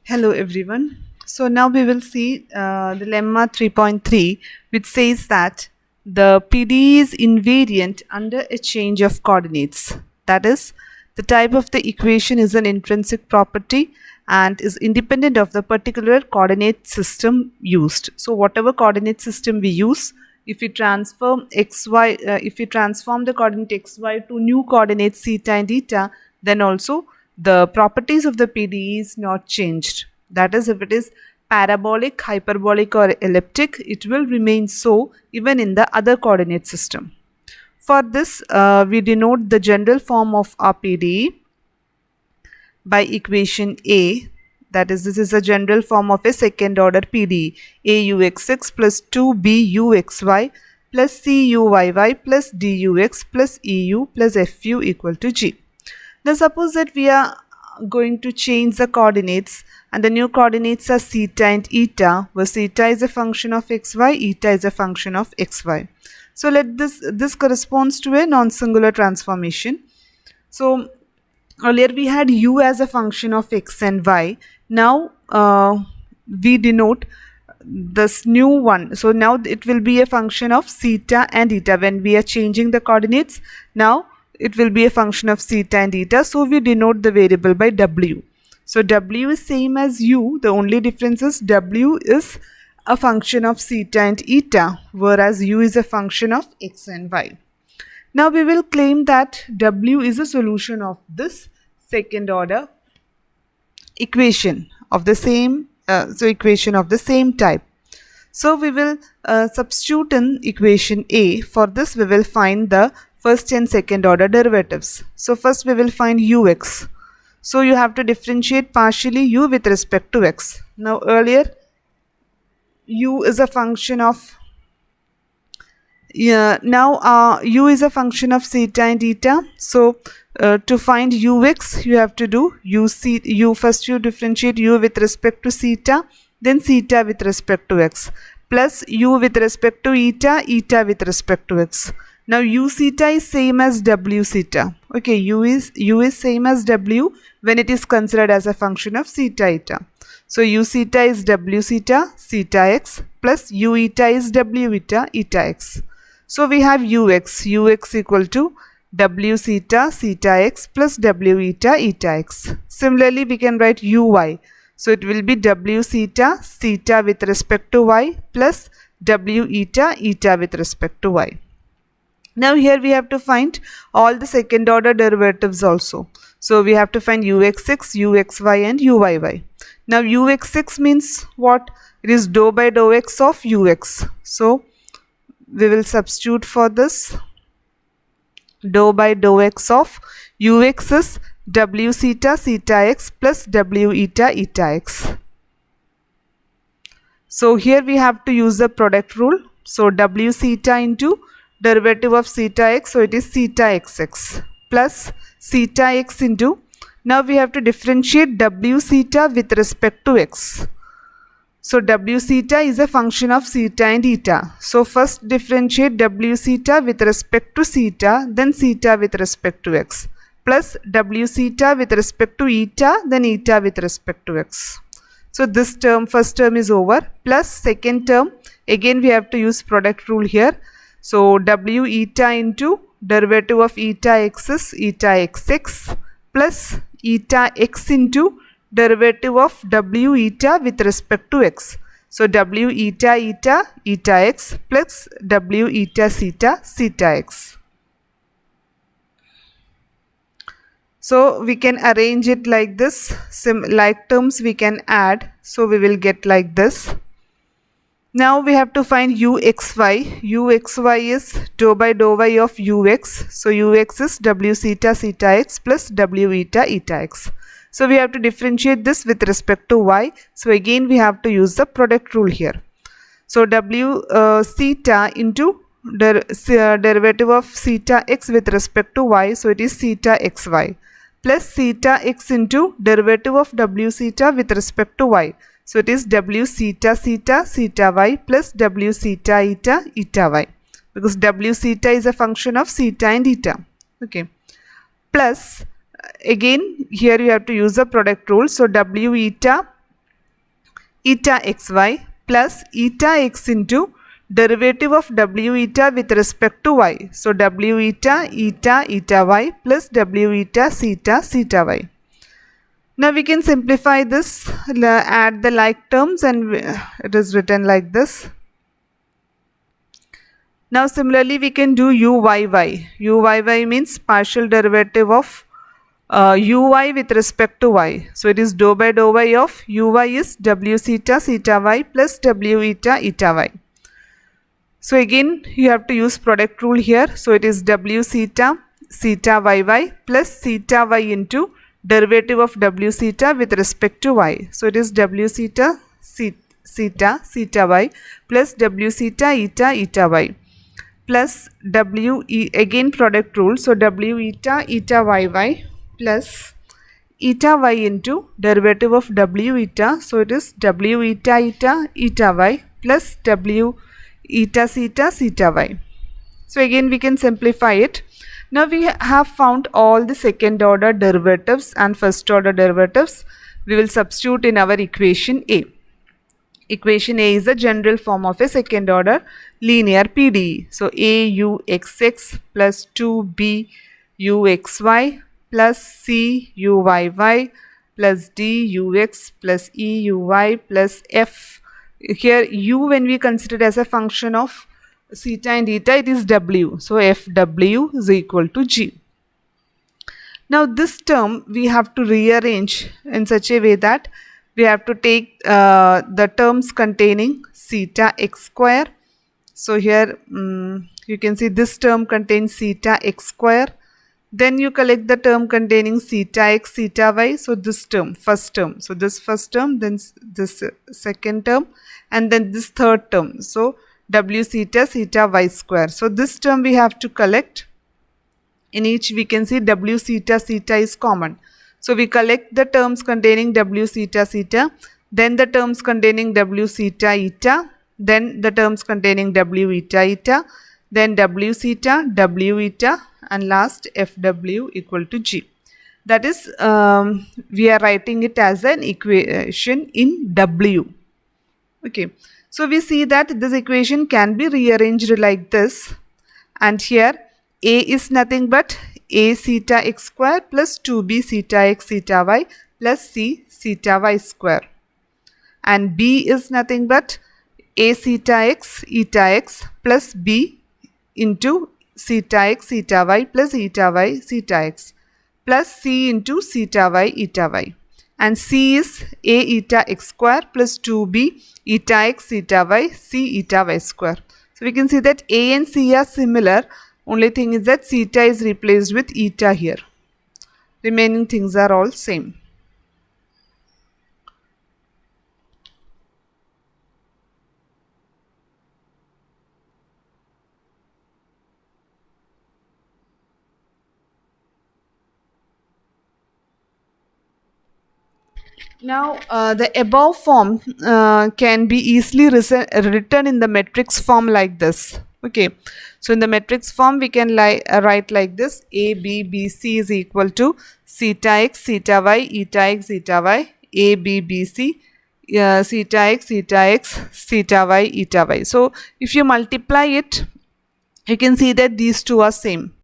Hello everyone. So now we will see the lemma 3.3, which says that the PDE is invariant under a change of coordinates. That is, the type of the equation is an intrinsic property and is independent of the particular coordinate system used. So whatever coordinate system we use, if we transform if we transform the coordinate xy to new coordinates theta and eta, then also the properties of the PDE is not changed. That is, if it is parabolic, hyperbolic or elliptic, it will remain so even in the other coordinate system. For this, we denote the general form of our PDE by equation A. That is, this is a general form of a second order PDE. AUXX plus 2BUXY plus CUYY plus DUX plus EU plus FU equal to G. Now suppose that we are going to change the coordinates and the new coordinates are theta and eta, where theta is a function of xy, eta is a function of xy. So let this corresponds to a non-singular transformation. So earlier we had u as a function of x and y. Now we denote this new one. So now it will be a function of theta and eta when we are changing the coordinates. Now it will be a function of theta and eta, so we denote the variable by w. So w is same as u, the only difference is w is a function of theta and eta, whereas u is a function of x and y. Now we will claim that w is a solution of this second order equation of the same equation of the same type. So we will substitute in equation A. For this we will find the first and second order derivatives. So first we will find ux. So you have to differentiate partially u with respect to x. Now earlier u is a function of u is a function of theta and eta. So to find ux you have to do first you differentiate u with respect to theta, then theta with respect to x, plus u with respect to eta, eta with respect to x. Now u theta is same as w theta. Okay, u is same as w when it is considered as a function of theta eta. So u theta is w theta, theta x, plus u eta is w eta, eta x. So we have ux equal to w theta, theta x plus w eta, eta x. Similarly we can write uy. So it will be w theta, theta with respect to y plus w eta, eta with respect to y. Now here we have to find all the second order derivatives also. So we have to find uxx, uxy and uyy. Now uxx means what? It is dou by dou x of ux. So we will substitute for this. Dou by dou x of ux is w theta, theta x plus w eta, eta x. So here we have to use the product rule. So w theta into derivative of theta x, so it is theta xx plus theta x into, now we have to differentiate w theta with respect to x. So w theta is a function of theta and eta. So first differentiate w theta with respect to theta, then theta with respect to x, plus w theta with respect to eta, then eta with respect to x. So this term, first term is over, plus second term, again we have to use product rule here. So w eta into derivative of eta x is eta xx plus eta x into derivative of w eta with respect to x. So w eta eta, eta x plus w eta theta, theta x. So we can arrange it like this. Like terms we can add. So we will get like this. Now we have to find uxy. Uxy is dou by dou y of ux. So ux is w theta, theta x plus w eta, eta x. So we have to differentiate this with respect to y. So again we have to use the product rule here. So w theta into derivative of theta x with respect to y. So it is theta xy plus theta x into derivative of w theta with respect to y. So it is w theta theta, theta y plus w theta eta, eta y, because w theta is a function of theta and eta. Okay, plus again here you have to use the product rule. So w eta eta xy plus eta x into derivative of w eta with respect to y. So w eta eta y plus w eta theta y. Now we can simplify this, add the like terms, and it is written like this. Now similarly we can do uyy. Uyy means partial derivative of uy with respect to y. So it is dou by dou y of uy is w theta y plus w eta y. So again you have to use product rule here. So it is w theta y plus theta y into derivative of w theta with respect to y. So it is w theta y plus w theta y plus again product rule. So w eta y plus eta y into derivative of w eta. So it is w eta y plus w eta theta y. So again we can simplify it. Now we have found all the second order derivatives and first order derivatives. We will substitute in our equation A. Equation A is the general form of a second order linear PDE. So AUXX plus 2BUXY plus CUYY plus DUX plus EUY plus F. Here U, when we consider it as a function of theta and eta, it is W. So FW is equal to G. Now this term we have to rearrange in such a way that we have to take the terms containing theta x square. So here you can see this term contains theta x square. Then you collect the term containing theta x theta y. So this term, first term. So this first term, then this second term, and then this third term. So w theta y square. So this term we have to collect. In each we can see w theta is common. So we collect the terms containing w theta, then the terms containing w theta eta, then the terms containing w eta, then w eta, and last fw equal to g. That is, we are writing it as an equation in w. Okay, so we see that this equation can be rearranged like this, and here a is nothing but a theta x square plus 2b theta x theta y plus c theta y square, and b is nothing but a theta x eta x plus b into theta x theta y plus eta y theta x plus c into theta y eta y, and c is a eta x square plus 2b eta x theta y c eta y square. So we can see that a and c are similar. Only thing is that theta is replaced with eta here. Remaining things are all same. Now the above form can be easily written in the matrix form like this. Okay, so in the matrix form we can write like this: A B B C is equal to theta x theta y eta x eta y, A B B C theta x theta y eta y. So if you multiply it, you can see that these two are same.